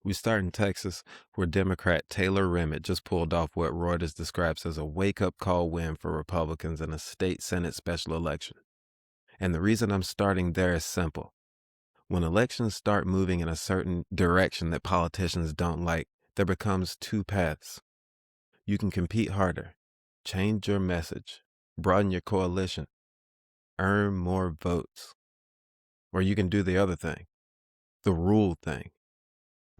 We start in Texas, where Democrat Taylor Remick just pulled off what Reuters describes as a wake-up call win for Republicans in a state Senate special election. And the reason I'm starting there is simple. When elections start moving in a certain direction that politicians don't like, there becomes two paths. You can compete harder, change your message, broaden your coalition, earn more votes. Or you can do the other thing, the rule thing.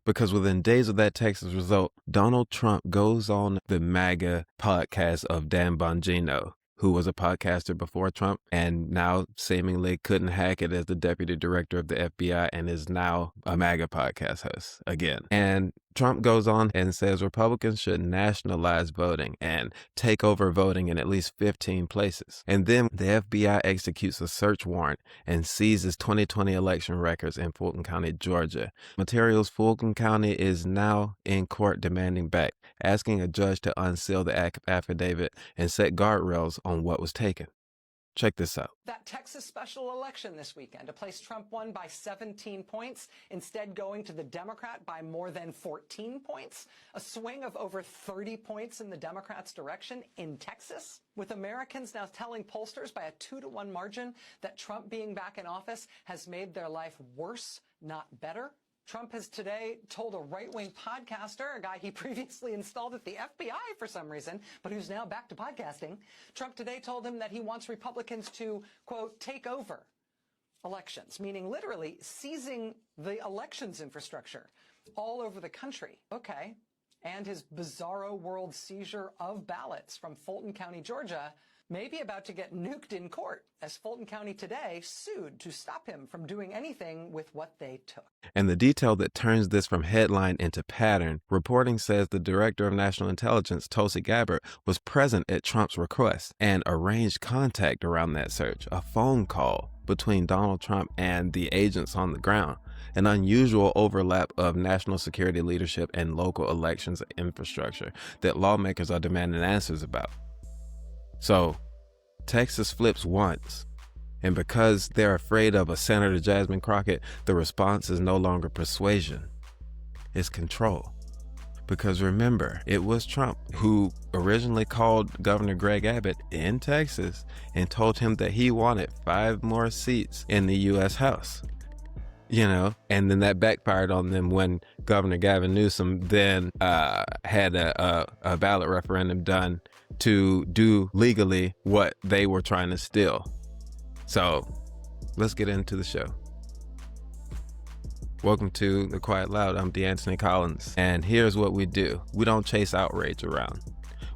Because within days of that Texas result, Donald Trump goes on the MAGA podcast of Dan Bongino, who was a podcaster before Trump and now seemingly couldn't hack it as the deputy director of the FBI and is now a MAGA podcast host again. And Trump goes on and says Republicans should nationalize voting and take over voting in at least 15 places. And then the FBI executes a search warrant and seizes 2020 election records in Fulton County, Georgia. Materials Fulton County is now in court demanding back, asking a judge to unseal the affidavit and set guardrails on what was taken. Check this out. That Texas special election this weekend, a place Trump won by 17 points, instead going to the Democrat by more than 14 points. A swing of over 30 points in the Democrats' direction in Texas, with Americans now telling pollsters by a 2-to-1 margin that Trump being back in office has made their life worse, not better. Trump has today told a right-wing podcaster, a guy he previously installed at the FBI for some reason, but who's now back to podcasting. Trump today told him that he wants Republicans to, quote, take over elections, meaning literally seizing the elections infrastructure all over the country. Okay. And his bizarro world seizure of ballots from Fulton County, Georgia, may be about to get nuked in court, as Fulton County today sued to stop him from doing anything with what they took. And the detail that turns this from headline into pattern, reporting says the director of national intelligence, Tulsi Gabbard, was present at Trump's request and arranged contact around that search, a phone call between Donald Trump and the agents on the ground, an unusual overlap of national security leadership and local elections infrastructure that lawmakers are demanding answers about. So, Texas flips once, and because they're afraid of a Senator Jasmine Crockett, the response is no longer persuasion, it's control. Because remember, it was Trump who originally called Governor Greg Abbott in Texas and told him that he wanted 5 more seats in the U.S. House. You know, and then that backfired on them when Governor Gavin Newsom then had a ballot referendum done to do legally what they were trying to steal. So let's get into the show. Welcome to The Quiet Loud. I'm DeAntony Collins, and here's what we do. We don't chase outrage around.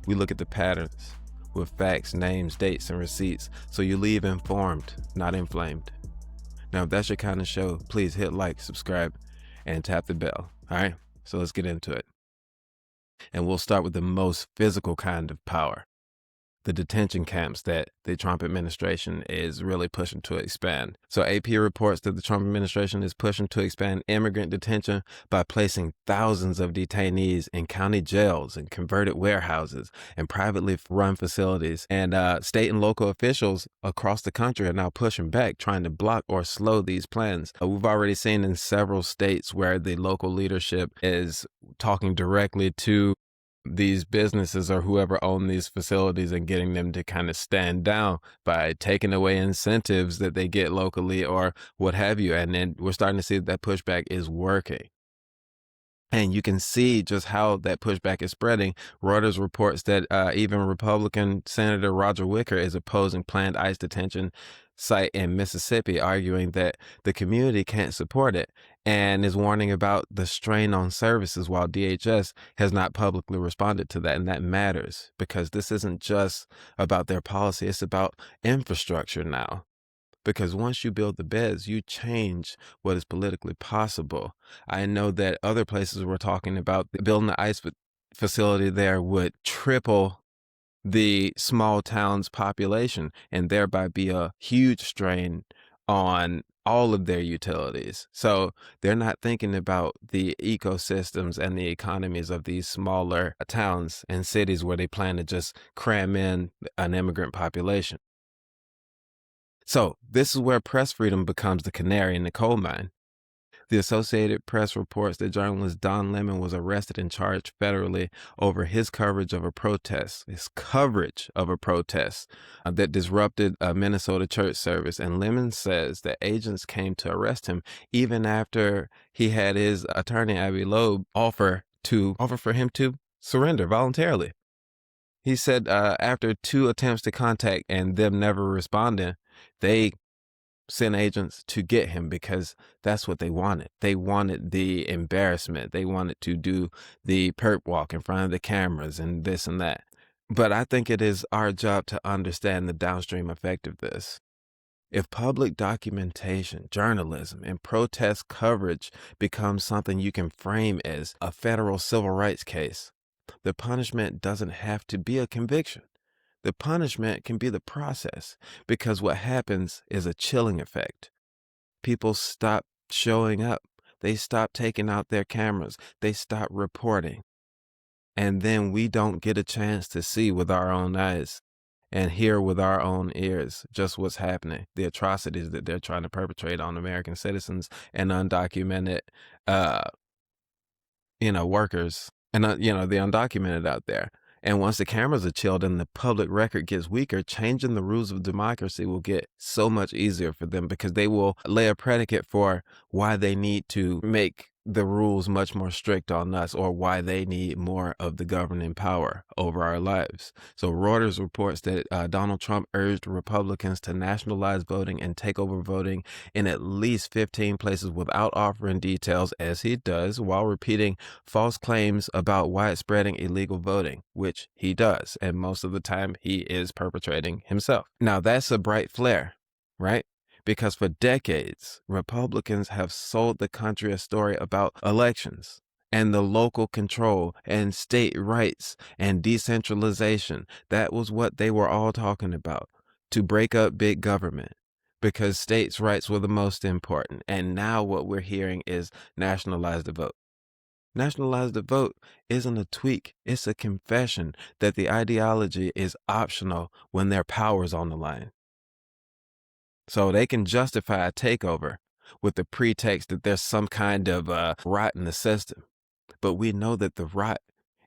We look at the patterns with facts, names, dates, and receipts, so you leave informed, not inflamed. Now, if that's your kind of show, please hit like, subscribe, and tap the bell. All right, so let's get into it. And we'll start with the most physical kind of power, the detention camps that the Trump administration is really pushing to expand. So AP reports that the Trump administration is pushing to expand immigrant detention by placing thousands of detainees in county jails and converted warehouses and privately run facilities. And state and local officials across the country are now pushing back, trying to block or slow these plans. We've already seen in several states where the local leadership is talking directly to these businesses or whoever own these facilities and getting them to kind of stand down by taking away incentives that they get locally or what have you. And then we're starting to see that pushback is working. And you can see just how that pushback is spreading. Reuters reports that even Republican Senator Roger Wicker is opposing planned ICE detention site in Mississippi, arguing that the community can't support it and is warning about the strain on services, while DHS has not publicly responded to that. And that matters because this isn't just about their policy, it's about infrastructure now. Because once you build the beds, you change what is politically possible. I know that other places we're talking about building the ICE facility there would triple the small town's population and thereby be a huge strain on all of their utilities. So they're not thinking about the ecosystems and the economies of these smaller towns and cities where they plan to just cram in an immigrant population. So this is where press freedom becomes the canary in the coal mine. The Associated Press reports that journalist Don Lemon was arrested and charged federally over his coverage of a protest, that disrupted a Minnesota church service. And Lemon says that agents came to arrest him even after he had his attorney, Abby Loeb, offer for him to surrender voluntarily. He said after 2 attempts to contact and them never responding, they sent agents to get him because that's what they wanted. They wanted the embarrassment. They wanted to do the perp walk in front of the cameras and this and that. But I think it is our job to understand the downstream effect of this. If public documentation, journalism, and protest coverage becomes something you can frame as a federal civil rights case, the punishment doesn't have to be a conviction. The punishment can be the process, because what happens is a chilling effect. People stop showing up. They stop taking out their cameras. They stop reporting. And then we don't get a chance to see with our own eyes and hear with our own ears just what's happening, the atrocities that they're trying to perpetrate on American citizens and undocumented, workers and, the undocumented out there. And once the cameras are chilled and the public record gets weaker, changing the rules of democracy will get so much easier for them, because they will lay a predicate for why they need to make the rules much more strict on us, or why they need more of the governing power over our lives. So Reuters reports that Donald Trump urged Republicans to nationalize voting and take over voting in at least 15 places without offering details, as he does, while repeating false claims about widespreading illegal voting, which he does. And most of the time he is perpetrating himself. Now that's a bright flare, right? Because for decades, Republicans have sold the country a story about elections and the local control and state rights and decentralization. That was what they were all talking about, to break up big government, because states' rights were the most important. And now what we're hearing is nationalize the vote. Nationalize the vote isn't a tweak. It's a confession that the ideology is optional when their power's on the line. So they can justify a takeover with the pretext that there's some kind of rot in the system. But we know that the rot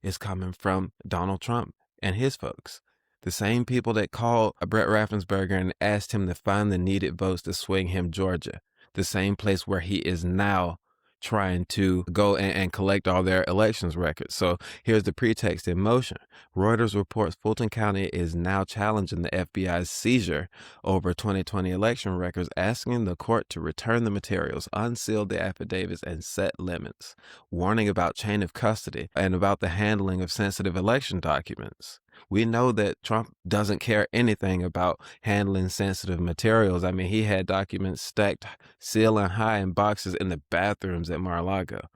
is coming from Donald Trump and his folks. The same people that called Brett Raffensperger and asked him to find the needed votes to swing him Georgia. The same place where he is now trying to go and collect all their elections records. So here's the pretext in motion. Reuters reports Fulton County is now challenging the FBI's seizure over 2020 election records, asking the court to return the materials, unseal the affidavits, and set limits, warning about chain of custody and about the handling of sensitive election documents. We know that Trump doesn't care anything about handling sensitive materials. I mean, he had documents stacked ceiling high in boxes in the bathrooms at Mar-a-Lago.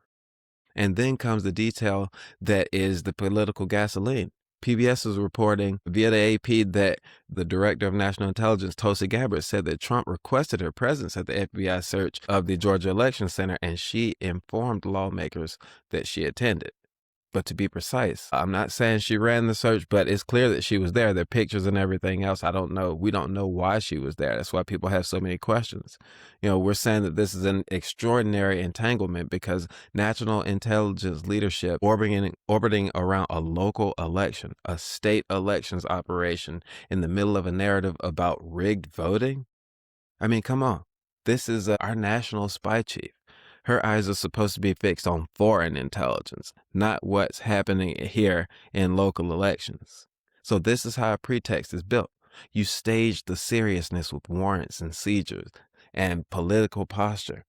And then comes the detail that is the political gasoline. PBS is reporting via the AP that the director of national intelligence, Tulsi Gabbard, said that Trump requested her presence at the FBI search of the Georgia Election Center, and she informed lawmakers that she attended. But to be precise, I'm not saying she ran the search, but it's clear that she was there. There are pictures and everything else. I don't know. We don't know why she was there. That's why people have so many questions. We're saying that this is an extraordinary entanglement because national intelligence leadership orbiting around a local election, a state elections operation in the middle of a narrative about rigged voting. I mean, come on. This is our national spy chief. Her eyes are supposed to be fixed on foreign intelligence, not what's happening here in local elections. So this is how a pretext is built. You stage the seriousness with warrants and seizures and political posture,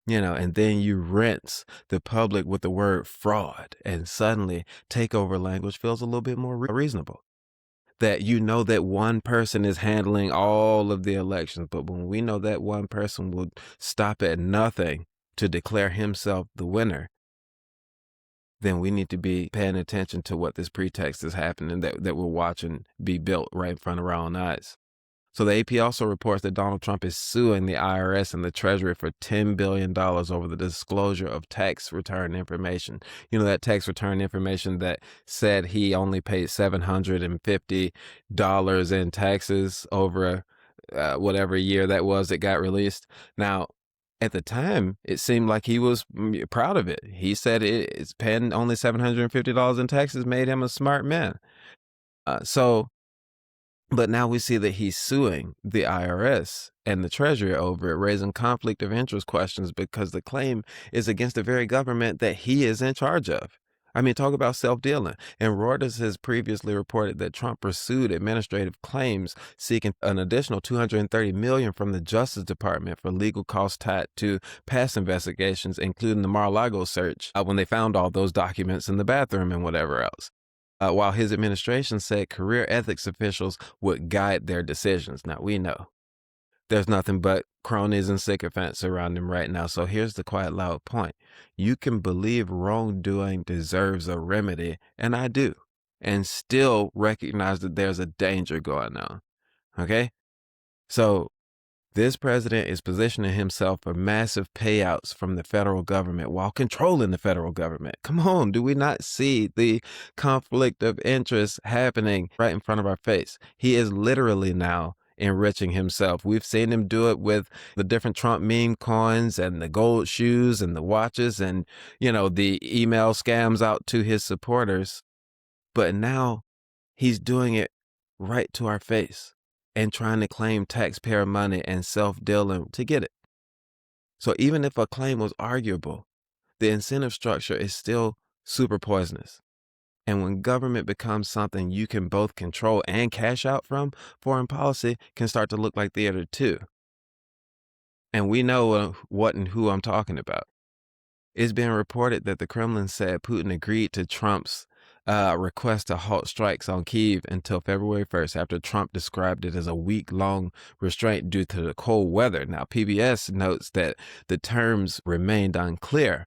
and then you rinse the public with the word fraud, and suddenly takeover language feels a little bit more reasonable. That that one person is handling all of the elections, but when we know that one person will stop at nothing to declare himself the winner, then we need to be paying attention to what this pretext is happening that we're watching be built right in front of our own eyes. So the AP also reports that Donald Trump is suing the IRS and the Treasury for $10 billion over the disclosure of tax return information. That tax return information that said he only paid $750 in taxes over whatever year that was that got released. Now, At the time, it seemed like he was proud of it. He said it's paying only $750 in taxes made him a smart man. But now we see that he's suing the IRS and the Treasury over it, raising conflict of interest questions because the claim is against the very government that he is in charge of. I mean, talk about self-dealing. And Reuters has previously reported that Trump pursued administrative claims seeking an additional $230 million from the Justice Department for legal costs tied to past investigations, including the Mar-a-Lago search, when they found all those documents in the bathroom and whatever else. While his administration said career ethics officials would guide their decisions. Now, we know there's nothing but cronies and sycophants around him right now. So here's the quiet, loud point. You can believe wrongdoing deserves a remedy, and I do, and still recognize that there's a danger going on. Okay? So this president is positioning himself for massive payouts from the federal government while controlling the federal government. Come on, do we not see the conflict of interest happening right in front of our face? He is literally now enriching himself. We've seen him do it with the different Trump meme coins and the gold shoes and the watches and, the email scams out to his supporters. But now he's doing it right to our face and trying to claim taxpayer money and self-dealing to get it. So even if a claim was arguable, the incentive structure is still super poisonous. And when government becomes something you can both control and cash out from, foreign policy can start to look like theater too. And we know what and who I'm talking about. It's been reported that the Kremlin said Putin agreed to Trump's request to halt strikes on Kyiv until February 1st, after Trump described it as a week-long restraint due to the cold weather. Now, PBS notes that the terms remained unclear,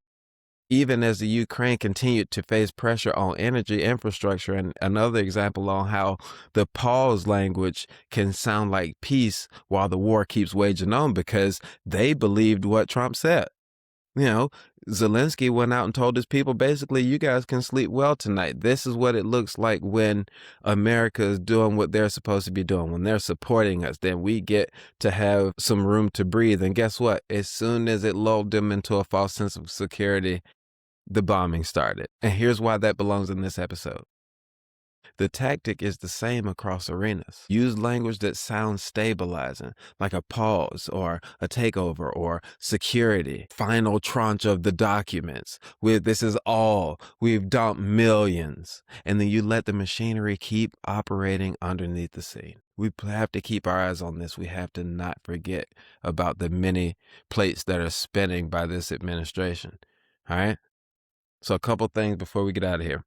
even as the Ukraine continued to face pressure on energy infrastructure. And another example on how the pause language can sound like peace while the war keeps waging on, because they believed what Trump said. Zelensky went out and told his people, basically, you guys can sleep well tonight. This is what it looks like when America is doing what they're supposed to be doing. When they're supporting us, then we get to have some room to breathe. And guess what? As soon as it lulled them into a false sense of security, the bombing started. And here's why that belongs in this episode. The tactic is the same across arenas. Use language that sounds stabilizing, like a pause or a takeover or security. Final tranche of the documents. This is all. We've dumped millions. And then you let the machinery keep operating underneath the scene. We have to keep our eyes on this. We have to not forget about the many plates that are spinning by this administration. All right? So a couple things before we get out of here.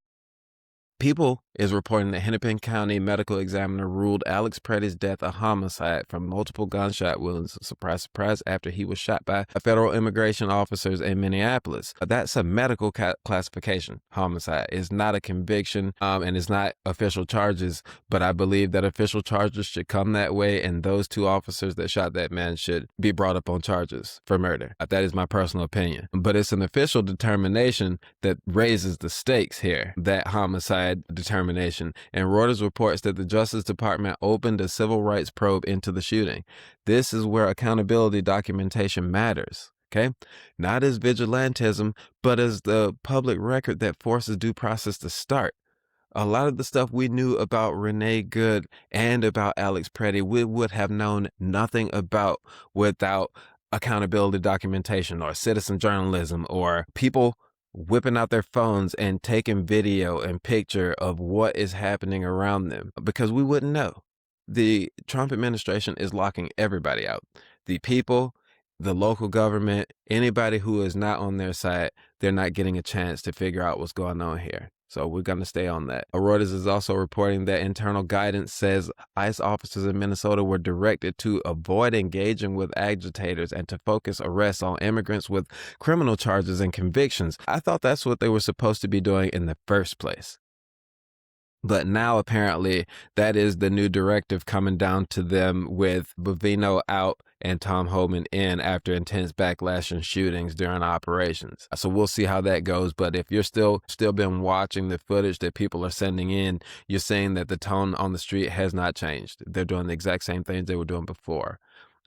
People is reporting that Hennepin County medical examiner ruled Alex Pretty's death a homicide from multiple gunshot wounds. Surprise, surprise, after he was shot by federal immigration officers in Minneapolis. That's a medical classification. Homicide is not a conviction, and it's not official charges, but I believe that official charges should come that way, and those two officers that shot that man should be brought up on charges for murder. That is my personal opinion. But it's an official determination that raises the stakes here, that homicide determination. And Reuters reports that the Justice Department opened a civil rights probe into the shooting. This is where accountability documentation matters. Okay? Not as vigilantism, but as the public record that forces due process to start. A lot of the stuff we knew about Renee Good and about Alex Pretty, we would have known nothing about without accountability documentation or citizen journalism or people whipping out their phones and taking video and picture of what is happening around them, because we wouldn't know. The Trump administration is locking everybody out. The people, the local government, anybody who is not on their side, they're not getting a chance to figure out what's going on here. So we're going to stay on that. Reuters is also reporting that internal guidance says ICE officers in Minnesota were directed to avoid engaging with agitators and to focus arrests on immigrants with criminal charges and convictions. I thought that's what they were supposed to be doing in the first place. But now apparently that is the new directive coming down to them, with Bovino out and Tom Homan in after intense backlash and shootings during operations. So we'll see how that goes. But if you're still been watching the footage that people are sending in, you're seeing that the tone on the street has not changed. They're doing the exact same things they were doing before.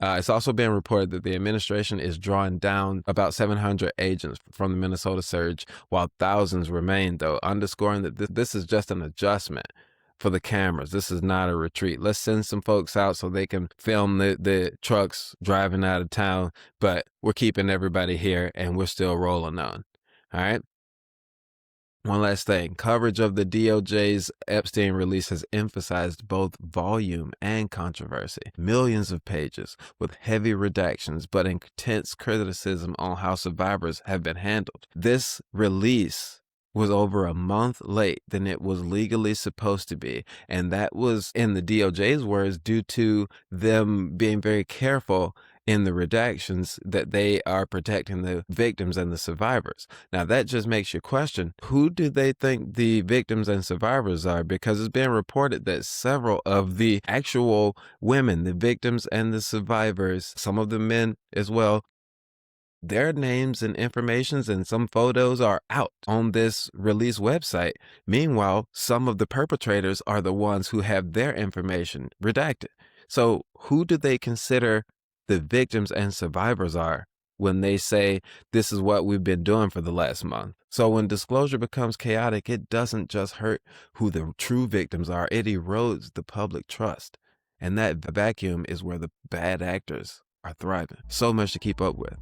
It's also been reported that the administration is drawing down about 700 agents from the Minnesota surge, while thousands remain, though, underscoring that this is just an adjustment for the cameras. This is not a retreat. Let's send some folks out so they can film the trucks driving out of town, but we're keeping everybody here and we're still rolling on. All right. One last thing, coverage of the DOJ's Epstein release has emphasized both volume and controversy. Millions of pages with heavy redactions, but intense criticism on how survivors have been handled. This release was over a month late than it was legally supposed to be, and that was, in the DOJ's words, due to them being very careful in the redactions that they are protecting the victims and the survivors. Now, that just makes you question, who do they think the victims and survivors are? Because it's been reported that several of the actual women, the victims and the survivors, some of the men as well, their names and informations and some photos are out on this release website. Meanwhile, some of the perpetrators are the ones who have their information redacted. So who do they consider the victims and survivors are when they say this is what we've been doing for the last month? So when disclosure becomes chaotic, it doesn't just hurt who the true victims are, it erodes the public trust. And that vacuum is where the bad actors are thriving. So much to keep up with.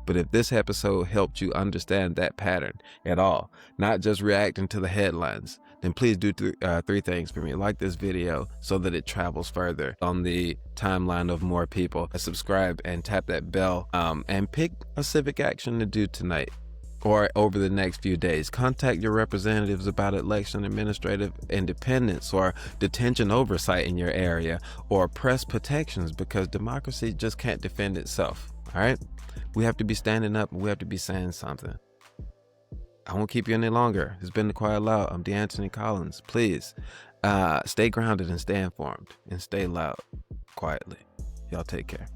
But if this episode helped you understand that pattern at all, not just reacting to the headlines, then please do three things for me. Like this video so that it travels further on the timeline of more people. Subscribe and tap that bell, and pick a civic action to do tonight or over the next few days. Contact your representatives about election administrative independence or detention oversight in your area, or press protections, because democracy just can't defend itself. All right? We have to be standing up and we have to be saying something. I won't keep you any longer. It's been The Quiet Loud. I'm DeAntony Collins. Please stay grounded and stay informed and stay loud quietly. Y'all take care.